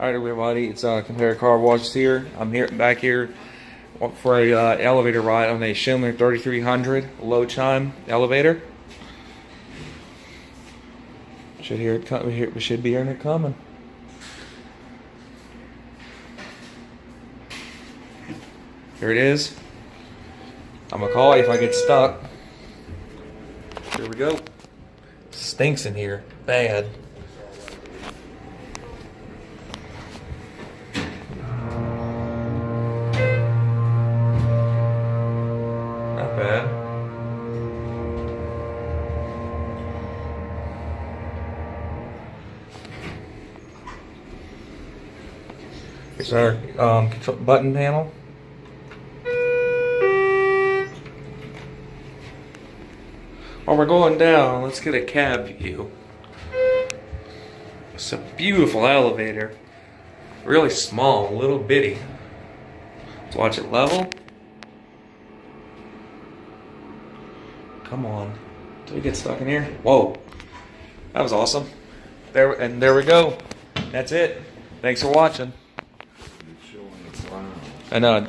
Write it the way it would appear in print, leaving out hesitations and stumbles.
Alright everybody, it's Compare Car Wash here. I'm back here for a elevator ride on a Schindler 3300 low chime elevator. Should hear it come. We should be hearing it coming. Here it is. I'm gonna call you if I get stuck. Here we go. Stinks in here, bad. Not bad. Here's our control button panel. While we're going down, let's get a cab view. It's a beautiful elevator. Really small, a little bitty. Let's watch it level. Come on. Did we get stuck in here? Whoa. That was awesome. There we go. That's it. Thanks for watching. I know.